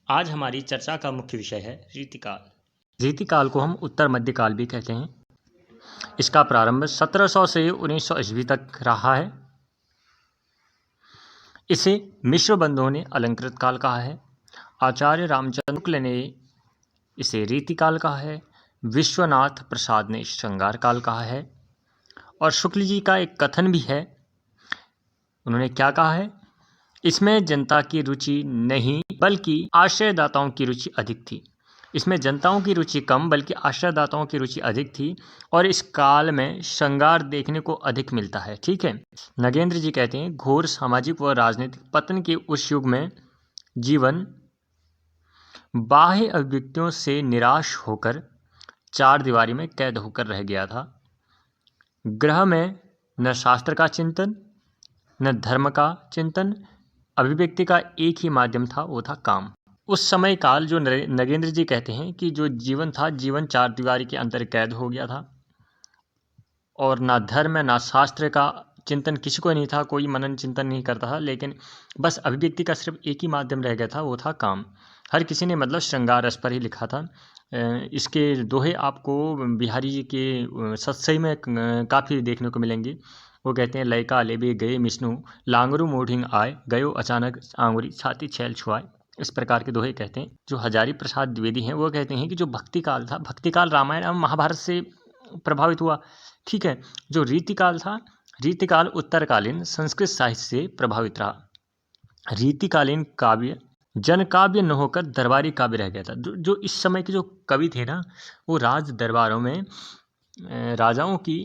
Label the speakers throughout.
Speaker 1: आज हमारी चर्चा का मुख्य विषय है रीतिकाल। रीतिकाल को हम उत्तर मध्यकाल भी कहते हैं। इसका प्रारंभ 1700 से 1900 ईस्वी तक रहा है। इसे मिश्र बंधुओं ने अलंकृत काल कहा है। आचार्य रामचंद्र शुक्ल ने इसे रीतिकाल कहा है। विश्वनाथ प्रसाद ने श्रृंगार काल कहा है। और शुक्ल जी का एक कथन भी है। उन्होंने क्या कहा है? इसमें जनता की रुचि नहीं बल्कि आश्रयदाताओं की रुचि अधिक थी। इसमें जनताओं की रुचि कम बल्कि आश्रयदाताओं की रुचि अधिक थी और इस काल में श्रृंगार देखने को अधिक मिलता है। ठीक है। नगेंद्र जी कहते हैं, घोर सामाजिक व राजनीतिक पतन के उस युग में जीवन बाह्य अभिव्यक्तियों से निराश होकर चार दीवारी में कैद होकर रह गया था। ग्रह में न शास्त्र का चिंतन न धर्म का चिंतन, अभिव्यक्ति का एक ही माध्यम था, वो था काम। उस समय काल जो नगेंद्र जी कहते हैं कि जो जीवन था, जीवन चार दीवारी के अंदर कैद हो गया था और ना धर्म ना शास्त्र का चिंतन किसी को नहीं था, कोई मनन चिंतन नहीं करता था, लेकिन बस अभिव्यक्ति का सिर्फ एक ही माध्यम रह गया था, वो था काम। हर किसी ने मतलब श्रृंगार रस पर ही लिखा था। इसके दोहे आपको बिहारी जी के सत्सई में काफ़ी देखने को मिलेंगे। वो कहते हैं, लयका लेबे गए मिष्णु लांगरू मोढ़िंग आए, गयो अचानक आंगुरी छाती छैल छुआए। इस प्रकार के दोहे कहते हैं। जो हजारी प्रसाद द्विवेदी हैं वो कहते हैं कि जो भक्ति काल था, भक्ति काल रामायण एवं महाभारत से प्रभावित हुआ। ठीक है। जो रीतिकाल था, रीतिकाल उत्तरकालीन संस्कृत साहित्य से प्रभावित रहा। रीतिकालीन काव्य जन काव्य न होकर दरबारी काव्य रह गया था। जो इस समय के जो कवि थे ना, वो राज दरबारों में राजाओं की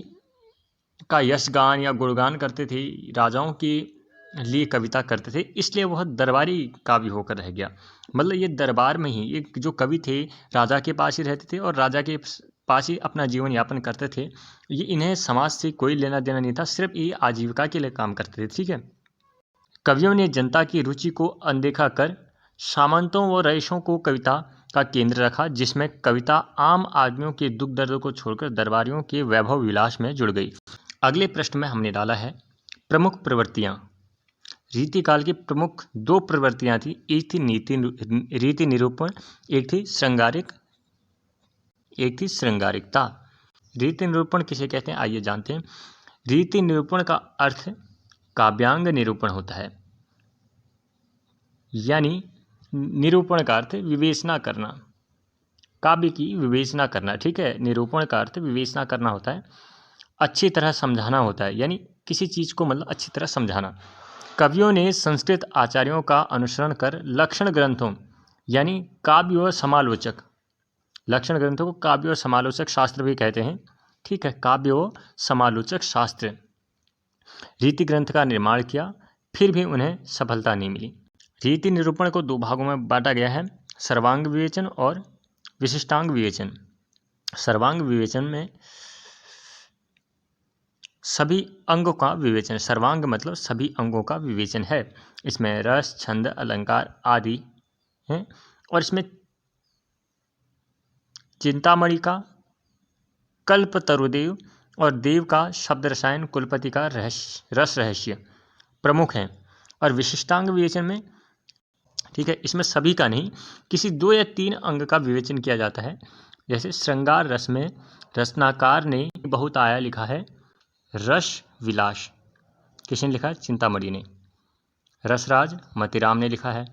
Speaker 1: का यशगान या गुणगान करते थे, राजाओं के लिए कविता करते थे, इसलिए वह दरबारी काव्य होकर रह गया। मतलब ये दरबार में ही एक जो कवि थे राजा के पास ही रहते थे और राजा के पास ही अपना जीवन यापन करते थे। ये इन्हें समाज से कोई लेना देना नहीं था, सिर्फ ये आजीविका के लिए काम करते थे। ठीक है। कवियों ने जनता की रुचि को अनदेखा कर सामंतों व रईसों को कविता का केंद्र रखा, जिसमें कविता आम आदमियों के दुख दर्द को छोड़कर दरबारियों के वैभव विलास में जुड़ गई। अगले प्रश्न में हमने डाला है प्रमुख प्रवृत्तियां। रीतिकाल की प्रमुख दो प्रवृत्तियां थी। एक थी रीति निरूपण, एक थी श्रृंगारिक, एक थी श्रृंगारिकता। रीति निरूपण किसे कहते हैं, आइए जानते हैं। रीति निरूपण का अर्थ काव्यांग निरूपण होता है, यानी निरूपण का अर्थ विवेचना करना, काव्य की विवेचना करना। ठीक है। निरूपण का अर्थ विवेचना करना होता है, अच्छी तरह समझाना होता है, यानी किसी चीज़ को मतलब अच्छी तरह समझाना। कवियों ने संस्कृत आचार्यों का अनुसरण कर लक्षण ग्रंथों यानी काव्य व समालोचक, लक्षण ग्रंथों को काव्य और समालोचक शास्त्र भी कहते हैं। ठीक है। काव्य व समालोचक शास्त्र रीति ग्रंथ का निर्माण किया, फिर भी उन्हें सफलता नहीं मिली। रीति निरूपण को दो भागों में बांटा गया है, सर्वांग विवेचन और विशिष्टांग विवेचन। सर्वांग विवेचन में सभी अंगों का विवेचन, सर्वांग मतलब सभी अंगों का विवेचन है। इसमें रस, छंद, अलंकार आदि हैं और इसमें चिंतामणि का, कल्पतरुदेव और देव का शब्द रसायन, कुलपति का रस रहस्य प्रमुख हैं। और विशिष्टांग विवेचन में, ठीक है, इसमें सभी का नहीं, किसी दो या तीन अंग का विवेचन किया जाता है। जैसे श्रृंगार रस में रत्नाकार ने बहुत आया लिखा है, रस विलास किसने लिखा है, चिंतामणि ने। रसराज मतिराम ने लिखा है।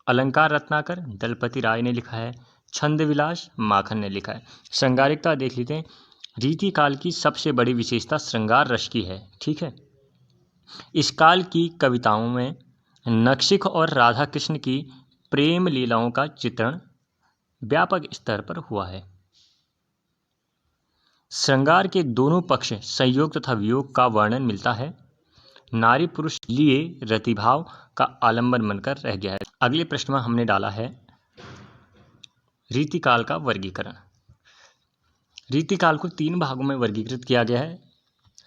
Speaker 1: अलंकार रत्नाकर दलपति राय ने लिखा है। छंद विलास माखन ने लिखा है। श्रृंगारिकता देख लेते हैं। रीति काल की सबसे बड़ी विशेषता श्रृंगार रस की है। ठीक है। इस काल की कविताओं में नखशिख और राधा कृष्ण की प्रेम लीलाओं का चित्रण व्यापक स्तर पर हुआ है। श्रृंगार के दोनों पक्ष, संयोग तथा वियोग का वर्णन मिलता है। नारी पुरुष लिए रतिभाव का आलंबन बनकर रह गया है। अगले प्रश्न में हमने डाला है रीतिकाल का वर्गीकरण। रीतिकाल को तीन भागों में वर्गीकृत किया गया है,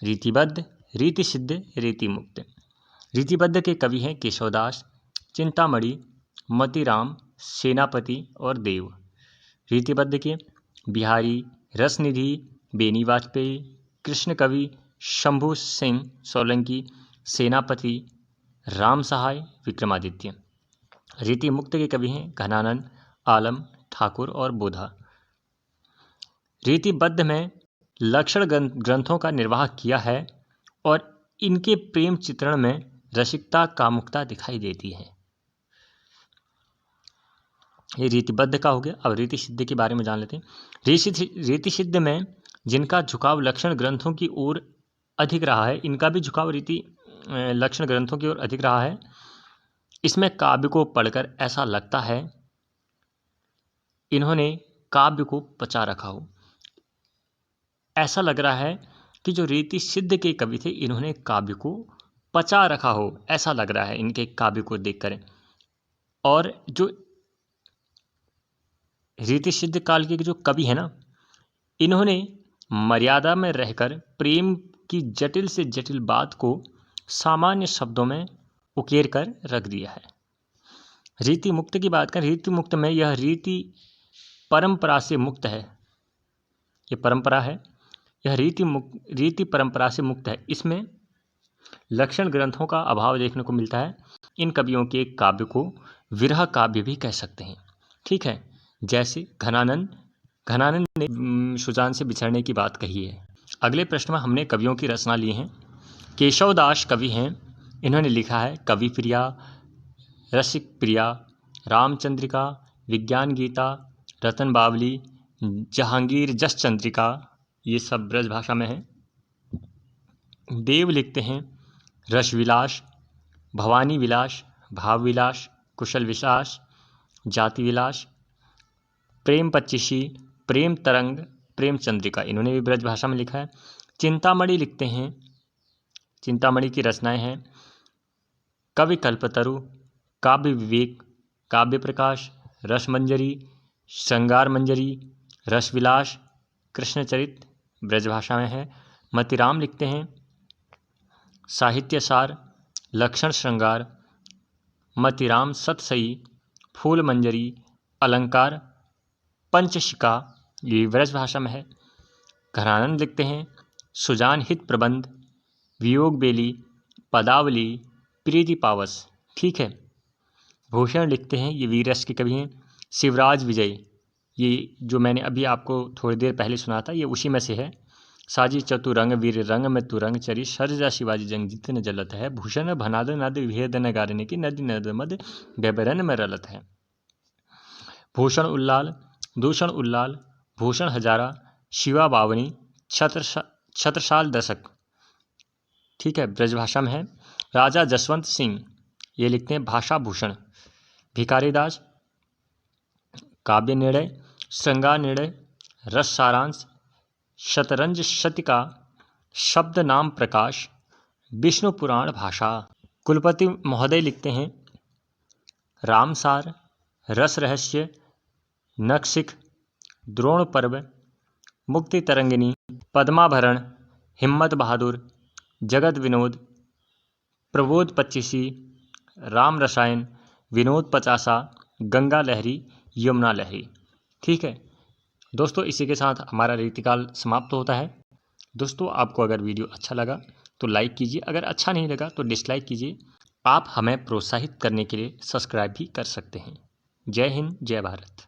Speaker 1: रीतिबद्ध, रीति सिद्ध, रीति मुक्त। रीतिबद्ध के कवि हैं केशवदास, चिंतामणि, मतिराम, सेनापति और देव। रीतिबद्ध के बिहारी, रसनिधि, बेनी वाजपेयी, कृष्ण कवि, शंभू सिंह सोलंकी, सेनापति, राम सहाय, विक्रमादित्य। रीति मुक्त के कवि हैं घनानंद, आलम, ठाकुर और बोधा। रीतिबद्ध में लक्षण ग्रंथों का निर्वाह किया है और इनके प्रेम चित्रण में रसिकता, कामुकता दिखाई देती है। ये रीतिबद्ध का हो गया। अब रीति सिद्ध के बारे में जान लेते हैं। रीति सिद्ध में जिनका झुकाव लक्षण ग्रंथों की ओर अधिक रहा है, इनका भी झुकाव रीति लक्षण ग्रंथों की ओर अधिक रहा है। इसमें काव्य को पढ़कर ऐसा लगता है इन्होंने काव्य को पचा रखा हो। ऐसा लग रहा है कि जो रीति सिद्ध के कवि थे इन्होंने काव्य को पचा रखा हो, ऐसा लग रहा है इनके काव्य को देखकर। और जो रीति सिद्ध काल के जो कवि है ना, इन्होंने मर्यादा में रहकर प्रेम की जटिल से जटिल बात को सामान्य शब्दों में उकेर कर रख दिया है। रीति मुक्त की बात करें, रीति मुक्त में यह रीति परंपरा से मुक्त है। ये परंपरा है, यह रीति परंपरा से मुक्त है। इसमें लक्षण ग्रंथों का अभाव देखने को मिलता है। इन कवियों के काव्य को विरह काव्य भी कह सकते हैं। ठीक है, जैसे घनानंद ने सुजान से बिछड़ने की बात कही है। अगले प्रश्न में हमने कवियों की रचना ली है। केशवदास कवि हैं, इन्होंने लिखा है कवि प्रिया, रसिक प्रिया, रामचंद्रिका, विज्ञान गीता, रतन बावली, जहांगीर जस चंद्रिका, ये सब ब्रज भाषा में है। देव लिखते हैं रस विलास, भवानी विलास, भाव विलास, कुशल विलास, जाति विलास, प्रेम पच्चीसी, प्रेम तरंग, प्रेम चंद्रिका, इन्होंने भी ब्रज भाषा में लिखा है। चिंतामणि लिखते हैं, चिंतामणि की रचनाएं हैं कवि कल्पतरु, काव्य विवेक, काव्य प्रकाश, रसमंजरी, श्रृंगार मंजरी, रसविलास, कृष्णचरित, ब्रज भाषा में है। मतिराम लिखते हैं साहित्यसार, लक्षण श्रृंगार, मतिराम सतसई, फूल मंजरी, अलंकार, पंचशिका, ये ब्रज भाषा में है। घनानंद लिखते हैं सुजान हित प्रबंध, वियोग बेली, पदावली, प्रीति पावस। ठीक है। भूषण लिखते हैं, ये वीररस के कवि हैं, शिवराज विजय, ये जो मैंने अभी आपको थोड़ी देर पहले सुना था ये उसी में से है। साजी चतुरंग वीर रंग में तुरंग चरी, सरजा शिवाजी जंग जीत न जलत है, भूषण भनाद नद विभेद न गारने की, नदी नद मद व्यवरन में रलत है। भूषण उल्लाल, दूषण उल्लाल, भूषण हजारा, शिवा बावनी, छत्रसाल दशक। ठीक है, ब्रजभाषा में है। राजा जसवंत सिंह, ये लिखते हैं भाषा भूषण। भिखारीदास काव्य निर्णय, श्रृंगार निर्णय, रस सारांश, शतरंज शतिका, शब्द नाम प्रकाश, विष्णु पुराण भाषा। कुलपति महोदय लिखते हैं रामसार, रस रहस्य, नखशिख, द्रोण पर्व, मुक्ति तरंगिनी, पद्माभरण, हिम्मत बहादुर, जगत विनोद, प्रबोध पच्चीसी, राम रसायन, विनोद पचासा, गंगा लहरी, यमुना लहरी। ठीक है दोस्तों, इसी के साथ हमारा रीतिकाल समाप्त होता है। दोस्तों, आपको अगर वीडियो अच्छा लगा तो लाइक कीजिए, अगर अच्छा नहीं लगा तो डिसलाइक कीजिए। आप हमें प्रोत्साहित करने के लिए सब्सक्राइब भी कर सकते हैं। जय हिंद, जय भारत।